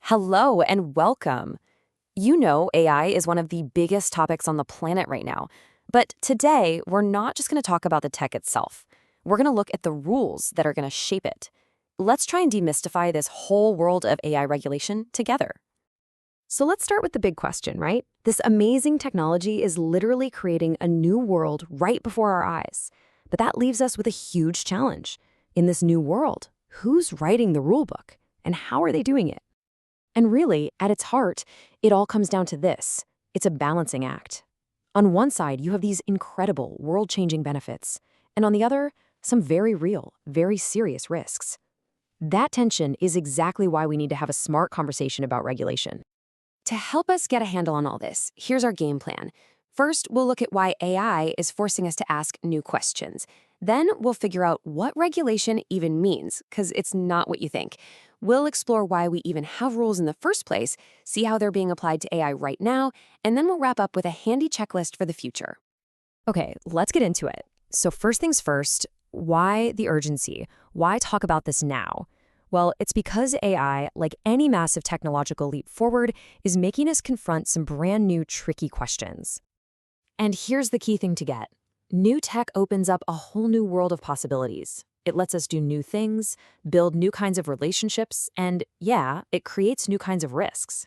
Hello and welcome. You know, AI is one of the biggest topics on the planet right now. But today, we're not just going to talk about the tech itself. We're going to look at the rules that are going to shape it. Let's try and demystify this whole world of AI regulation together. So let's start with the big question, right? This amazing technology is literally creating a new world right before our eyes. But that leaves us with a huge challenge. In this new world, who's writing the rule book? And how are they doing it? And really, at its heart, it all comes down to this. It's a balancing act. On one side, you have these incredible, world-changing benefits, and on the other, some very real, very serious risks. That tension is exactly why we need to have a smart conversation about regulation. To help us get a handle on all this, here's our game plan. First, we'll look at why AI is forcing us to ask new questions. Then we'll figure out what regulation even means, because it's not what you think. We'll explore why we even have rules in the first place, see how they're being applied to AI right now, and then we'll wrap up with a handy checklist for the future. Okay, let's get into it. So first things first, why the urgency? Why talk about this now? Well, it's because AI, like any massive technological leap forward, is making us confront some brand new tricky questions. And here's the key thing to get. New tech opens up a whole new world of possibilities. It lets us do new things, build new kinds of relationships, and yeah, it creates new kinds of risks.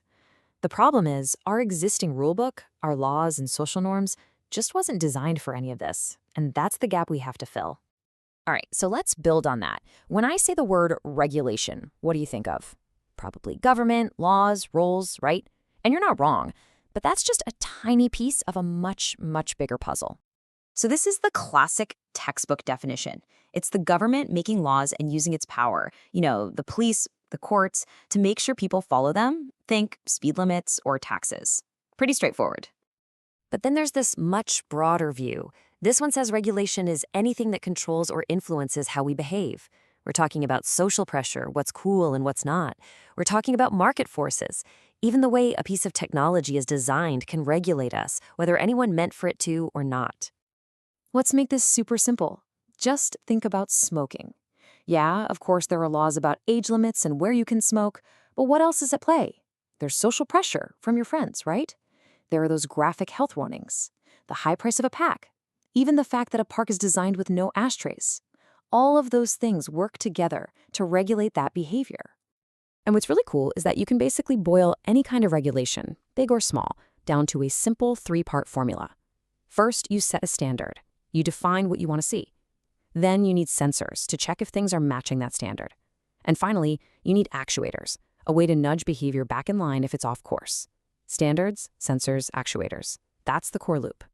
The problem is, our existing rulebook, our laws and social norms, just wasn't designed for any of this, and that's the gap we have to fill. All right, so let's build on that. When I say the word regulation, what do you think of? Probably government, laws, rules, right? And you're not wrong, but that's just a tiny piece of a much, much bigger puzzle. So this is the classic textbook definition. It's the government making laws and using its power, the police, the courts, to make sure people follow them. Think speed limits or taxes. Pretty straightforward. But then there's this much broader view. This one says regulation is anything that controls or influences how we behave. We're talking about social pressure, what's cool and what's not. We're talking about market forces. Even the way a piece of technology is designed can regulate us, whether anyone meant for it to or not. Let's make this super simple. Just think about smoking. Yeah, of course there are laws about age limits and where you can smoke, but what else is at play? There's social pressure from your friends, right? There are those graphic health warnings, the high price of a pack, even the fact that a park is designed with no ashtrays. All of those things work together to regulate that behavior. And what's really cool is that you can basically boil any kind of regulation, big or small, down to a simple three-part formula. First, you set a standard. You define what you want to see. Then you need sensors to check if things are matching that standard. And finally, you need actuators, a way to nudge behavior back in line if it's off course. Standards, sensors, actuators. That's the core loop.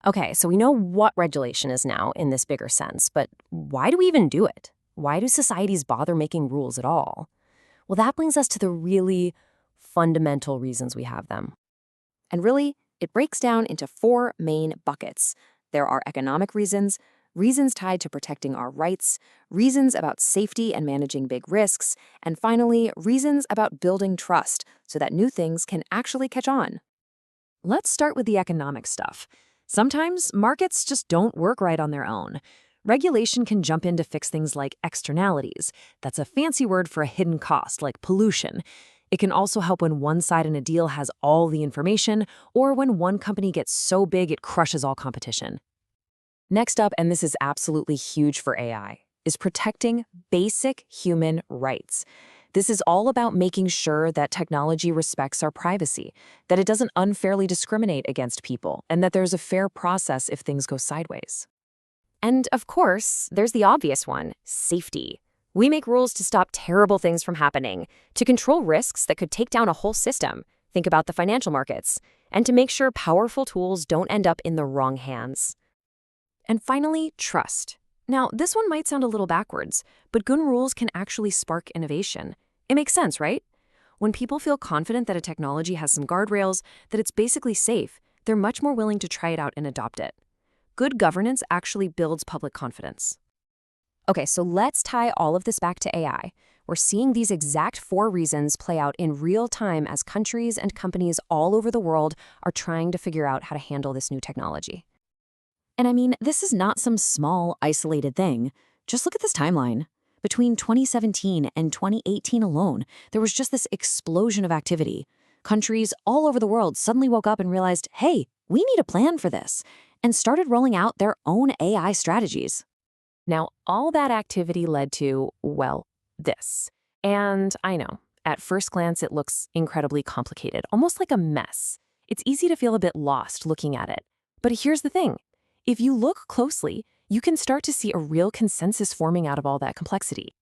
Okay, so we know what regulation is now in this bigger sense, but why do we even do it? Why do societies bother making rules at all? Well, that brings us to the really fundamental reasons we have them. And really, it breaks down into four main buckets. There are economic reasons, reasons tied to protecting our rights, reasons about safety and managing big risks, and finally, reasons about building trust so that new things can actually catch on. Let's start with the economic stuff. Sometimes markets just don't work right on their own. Regulation can jump in to fix things like externalities. That's a fancy word for a hidden cost, like pollution. It can also help when one side in a deal has all the information, or when one company gets so big it crushes all competition. Next up, and this is absolutely huge for AI, is protecting basic human rights. This is all about making sure that technology respects our privacy, that it doesn't unfairly discriminate against people, and that there's a fair process if things go sideways. And of course, there's the obvious one, safety. We make rules to stop terrible things from happening, to control risks that could take down a whole system. Think about the financial markets, and to make sure powerful tools don't end up in the wrong hands. And finally, trust. Now, this one might sound a little backwards, but good rules can actually spark innovation. It makes sense, right? When people feel confident that a technology has some guardrails, that it's basically safe, they're much more willing to try it out and adopt it. Good governance actually builds public confidence. Okay, so let's tie all of this back to AI. We're seeing these exact four reasons play out in real time as countries and companies all over the world are trying to figure out how to handle this new technology. And I mean, this is not some small, isolated thing. Just look at this timeline. Between 2017 and 2018 alone, there was just this explosion of activity. Countries all over the world suddenly woke up and realized, hey, we need a plan for this, and started rolling out their own AI strategies. Now, all that activity led to, well, this. And I know, at first glance, it looks incredibly complicated, almost like a mess. It's easy to feel a bit lost looking at it. But here's the thing. If you look closely, you can start to see a real consensus forming out of all that complexity.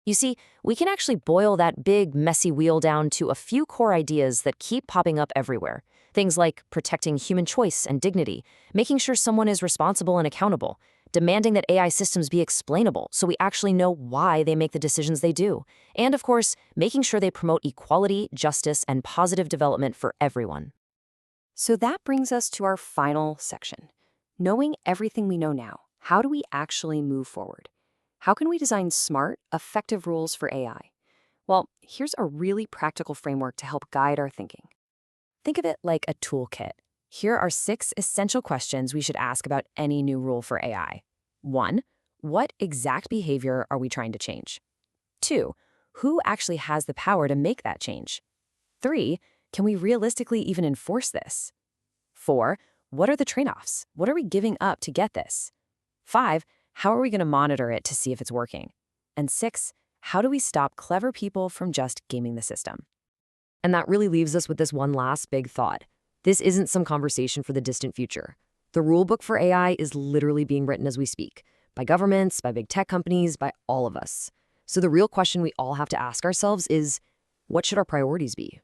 You see, we can actually boil that big, messy wheel down to a few core ideas that keep popping up everywhere. Things like protecting human choice and dignity, making sure someone is responsible and accountable, demanding that AI systems be explainable so we actually know why they make the decisions they do, and of course, making sure they promote equality, justice, and positive development for everyone. So that brings us to our final section. Knowing everything we know now, how do we actually move forward? How can we design smart, effective rules for AI? Well, here's a really practical framework to help guide our thinking. Think of it like a toolkit. Here are 6 essential questions we should ask about any new rule for AI. 1. What exact behavior are we trying to change? 2. Who actually has the power to make that change? 3. Can we realistically even enforce this? 4. What are the trade-offs? What are we giving up to get this? 5. How are we going to monitor it to see if it's working? And 6. How do we stop clever people from just gaming the system? And that really leaves us with this one last big thought. This isn't some conversation for the distant future. The rulebook for AI is literally being written as we speak, by governments, by big tech companies, by all of us. So the real question we all have to ask ourselves is, what should our priorities be?